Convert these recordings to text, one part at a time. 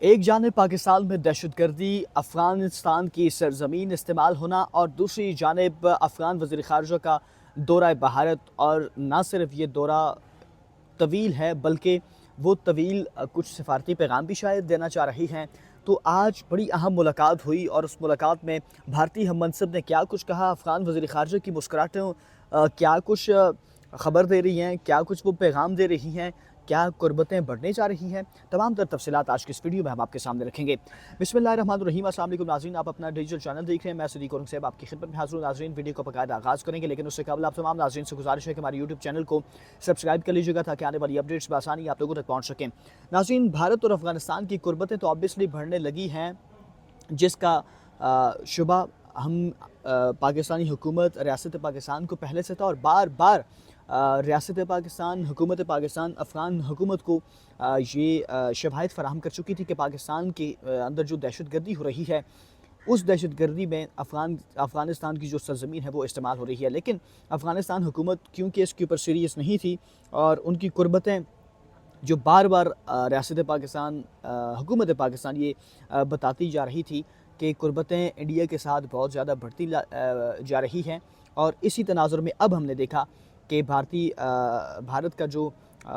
ایک جانب پاکستان میں دہشت گردی، افغانستان کی سرزمین استعمال ہونا، اور دوسری جانب افغان وزیر خارجہ کا دورہ بھارت، اور نہ صرف یہ دورہ طویل ہے بلکہ وہ طویل کچھ سفارتی پیغام بھی شاید دینا چاہ رہی ہیں۔ تو آج بڑی اہم ملاقات ہوئی، اور اس ملاقات میں بھارتی ہم منصب نے کیا کچھ کہا، افغان وزیر خارجہ کی مسکراہٹیں کیا کچھ خبر دے رہی ہیں، کیا کچھ وہ پیغام دے رہی ہیں، کیا قربتیں بڑھنے جا رہی ہیں، تمام تر تفصیلات آج کی اس ویڈیو میں ہم آپ کے سامنے رکھیں گے۔ بسم اللہ الرحمن الرحیم۔ السلام علیکم ناظرین، آپ اپنا ڈیجیٹل چینل دیکھ رہے ہیں، میں صدیق اورنگ صاحب آپ کی خدمت میں حاضر ہوں۔ ناظرین، ویڈیو کو باقاعدہ آغاز کریں گے، لیکن اس سے قبل آپ تمام ناظرین سے گزارش ہے کہ ہمارے یوٹیوب چینل کو سبسکرائب کر لیجیے گا تاکہ آنے والی اپڈیٹس بآسانی آپ لوگوں تک پہنچ سکیں۔ ناظرین، بھارت اور افغانستان کی قربتیں تو آبویسلی بڑھنے لگی ہیں، جس کا شبہ ہم پاکستانی حکومت، ریاست پاکستان کو پہلے سے تھا، اور بار بار ریاست پاکستان، حکومت پاکستان افغان حکومت کو یہ شواہد فراہم کر چکی تھی کہ پاکستان کے اندر جو دہشت گردی ہو رہی ہے، اس دہشت گردی میں افغانستان کی جو سرزمین ہے وہ استعمال ہو رہی ہے۔ لیکن افغانستان حکومت کیونکہ اس کے اوپر سیریس نہیں تھی، اور ان کی قربتیں جو بار بار ریاست پاکستان، حکومت پاکستان یہ بتاتی جا رہی تھی کہ قربتیں انڈیا کے ساتھ بہت زیادہ بڑھتی جا رہی ہیں، اور اسی تناظر میں اب ہم نے دیکھا کہ بھارت کا جو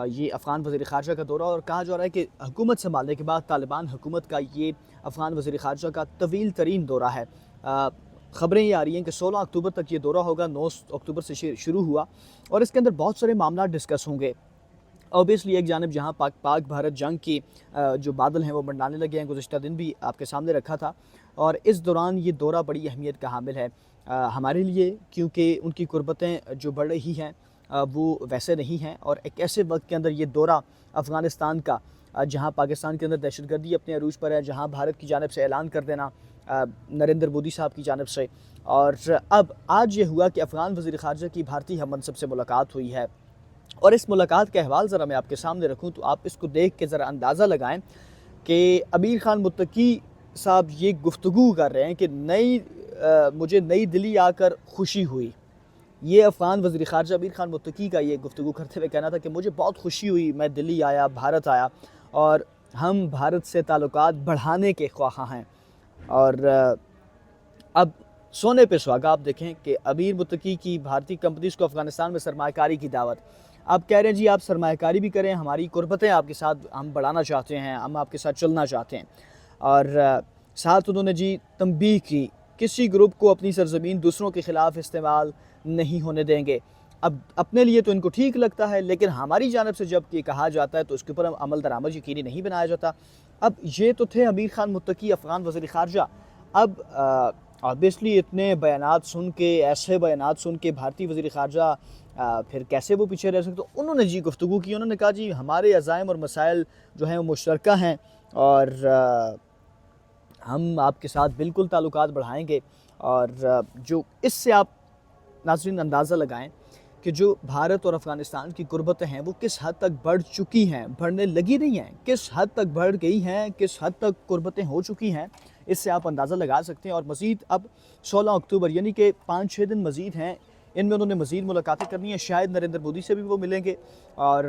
یہ افغان وزیر خارجہ کا دورہ، اور کہا جا رہا ہے کہ حکومت سنبھالنے کے بعد طالبان حکومت کا یہ افغان وزیر خارجہ کا طویل ترین دورہ ہے۔ خبریں یہ آ رہی ہیں کہ 16 اکتوبر تک یہ دورہ ہوگا، 9 اکتوبر سے شروع ہوا، اور اس کے اندر بہت سارے معاملات ڈسکس ہوں گے۔ اوبیسلی ایک جانب جہاں پاک بھارت جنگ کی جو بادل ہیں وہ منڈلانے لگے ہیں، گزشتہ دن بھی آپ کے سامنے رکھا تھا، اور اس دوران یہ دورہ بڑی اہمیت کا حامل ہے ہمارے لیے، کیونکہ ان کی قربتیں جو بڑھ رہی ہیں وہ ویسے نہیں ہیں، اور ایک ایسے وقت کے اندر یہ دورہ افغانستان کا، جہاں پاکستان کے اندر دہشت گردی اپنے عروج پر ہے، جہاں بھارت کی جانب سے اعلان کر دینا نریندر مودی صاحب کی جانب سے، اور اب آج یہ ہوا کہ افغان وزیر خارجہ کی بھارتی ہم منصب سے ملاقات ہوئی ہے۔ اور اس ملاقات کا احوال ذرا میں آپ کے سامنے رکھوں تو آپ اس کو دیکھ کے ذرا اندازہ لگائیں کہ امیر خان متقی صاحب یہ گفتگو کر رہے ہیں کہ مجھے نئی دلی آ کر خوشی ہوئی۔ یہ افغان وزیر خارجہ امیر خان متقی کا یہ گفتگو کرتے ہوئے کہنا تھا کہ مجھے بہت خوشی ہوئی، میں دلی آیا، بھارت آیا، اور ہم بھارت سے تعلقات بڑھانے کے خواہاں ہیں۔ اور اب سونے پہ سہاگا آپ دیکھیں کہ امیر متقی کی بھارتی کمپنیز کو افغانستان میں سرمایہ کاری کی دعوت۔ آپ کہہ رہے ہیں جی آپ سرمایہ کاری بھی کریں، ہماری قربتیں آپ کے ساتھ ہم بڑھانا چاہتے ہیں، ہم آپ کے ساتھ چلنا چاہتے ہیں، اور ساتھ انہوں نے جی تنبیہ کی کسی گروپ کو اپنی سرزمین دوسروں کے خلاف استعمال نہیں ہونے دیں گے۔ اب اپنے لیے تو ان کو ٹھیک لگتا ہے، لیکن ہماری جانب سے جب یہ کہا جاتا ہے تو اس کے اوپر عمل درآمد یقینی نہیں بنایا جاتا۔ اب یہ تو تھے امیر خان متقی، افغان وزیر خارجہ۔ اب آبویسلی اتنے بیانات سن کے، ایسے بیانات سن کے بھارتی وزیر خارجہ پھر کیسے وہ پیچھے رہ سکتے؟ انہوں نے جی گفتگو کی، انہوں نے کہا جی ہمارے عزائم اور مسائل جو ہیں وہ مشترکہ ہیں، اور ہم آپ کے ساتھ بالکل تعلقات بڑھائیں گے۔ اور جو اس سے آپ ناظرین اندازہ لگائیں کہ جو بھارت اور افغانستان کی قربتیں ہیں وہ کس حد تک بڑھ چکی ہیں، بڑھنے لگی نہیں ہیں، کس حد تک بڑھ گئی ہیں، کس حد تک قربتیں ہو چکی ہیں، اس سے آپ اندازہ لگا سکتے ہیں۔ اور مزید اب 16 اکتوبر یعنی کہ 5-6 دن مزید ہیں، ان میں انہوں نے مزید ملاقاتیں کرنی ہیں، شاید نریندر مودی سے بھی وہ ملیں گے، اور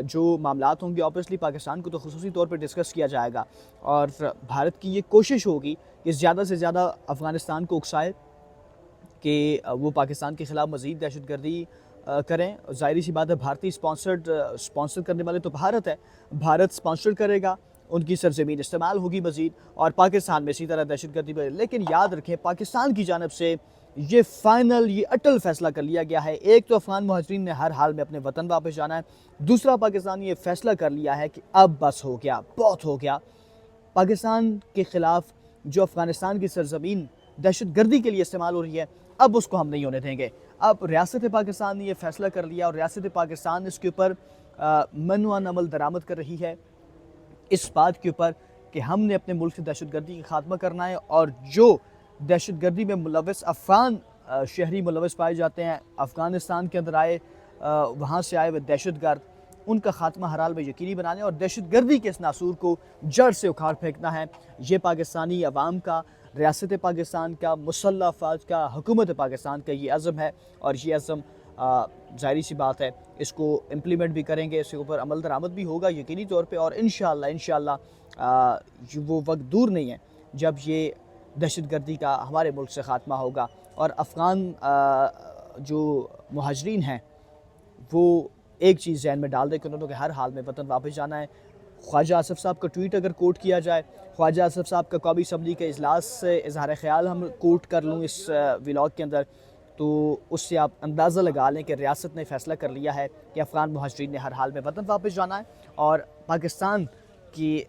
جو معاملات ہوں گے اوبیسلی پاکستان کو تو خصوصی طور پہ ڈسکس کیا جائے گا، اور بھارت کی یہ کوشش ہوگی کہ زیادہ سے زیادہ افغانستان کو اکسائے کہ وہ پاکستان کے خلاف مزید دہشت گردی کریں۔ ظاہری سی بات ہے، بھارتی سپانسر کرنے والے تو بھارت ہے، بھارت سپانسر کرے گا، ان کی سرزمین استعمال ہوگی مزید، اور پاکستان میں اسی طرح دہشت گردی پر۔ لیکن یاد رکھیں پاکستان کی جانب سے یہ فائنل، یہ اٹل فیصلہ کر لیا گیا ہے۔ ایک تو افغان مہاجرین نے ہر حال میں اپنے وطن واپس جانا ہے، دوسرا پاکستان نے یہ فیصلہ کر لیا ہے کہ اب بس ہو گیا، بہت ہو گیا۔ پاکستان کے خلاف جو افغانستان کی سرزمین دہشت گردی کے لیے استعمال ہو رہی ہے، اب اس کو ہم نہیں ہونے دیں گے۔ اب ریاست پاکستان نے یہ فیصلہ کر لیا، اور ریاست پاکستان اس کے اوپر منوان عمل درآمد کر رہی ہے، اس بات کے اوپر کہ ہم نے اپنے ملک سے دہشت گردی کا خاتمہ کرنا ہے، اور جو دہشت گردی میں ملوث افغان شہری ملوث پائے جاتے ہیں، افغانستان کے اندر آئے، وہاں سے آئے ہوئے دہشت گرد، ان کا خاتمہ ہر حال میں یقینی بنانے، اور دہشت گردی کے اس ناسور کو جڑ سے اکھاڑ پھینکنا ہے۔ یہ پاکستانی عوام کا، ریاست پاکستان کا، مسلح افواج کا، حکومت پاکستان کا یہ عزم ہے، اور یہ عزم ظاہری سی بات ہے اس کو امپلیمنٹ بھی کریں گے، اس کے اوپر عمل درآمد بھی ہوگا یقینی طور پہ، اور انشاءاللہ وہ وقت دور نہیں ہے جب یہ دہشت گردی کا ہمارے ملک سے خاتمہ ہوگا، اور افغان جو مہاجرین ہیں وہ ایک چیز ذہن میں ڈال دیں کہ انہوں نے ہر حال میں وطن واپس جانا ہے۔ خواجہ آصف صاحب کا ٹویٹ اگر کوٹ کیا جائے، خواجہ آصف صاحب کا قومی اسمبلی کے اجلاس سے اظہار خیال ہم کوٹ کر لوں اس ولاگ کے اندر، تو اس سے آپ اندازہ لگا لیں کہ ریاست نے فیصلہ کر لیا ہے کہ افغان مہاجرین نے ہر حال میں وطن واپس جانا ہے، اور پاکستان کی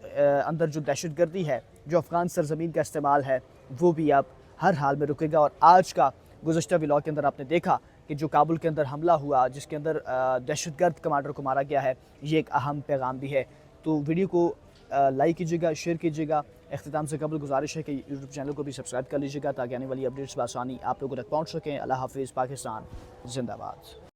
اندر جو دہشت گردی ہے، جو افغان سرزمین کا استعمال ہے، وہ بھی اب ہر حال میں رکے گا۔ اور آج کا گزشتہ ولاگ کے اندر آپ نے دیکھا کہ جو کابل کے اندر حملہ ہوا، جس کے اندر دہشت گرد کمانڈر کو مارا گیا ہے، یہ ایک اہم پیغام بھی ہے۔ تو ویڈیو کو لائک کیجیے گا، شیئر کیجیے گا۔ اختتام سے قبل گزارش ہے کہ یوٹیوب چینل کو بھی سبسکرائب کر لیجیے گا تاکہ آنے والی اپڈیٹس بآسانی آپ لوگوں تک پہنچ سکیں۔ اللہ حافظ، پاکستان زندہ باد۔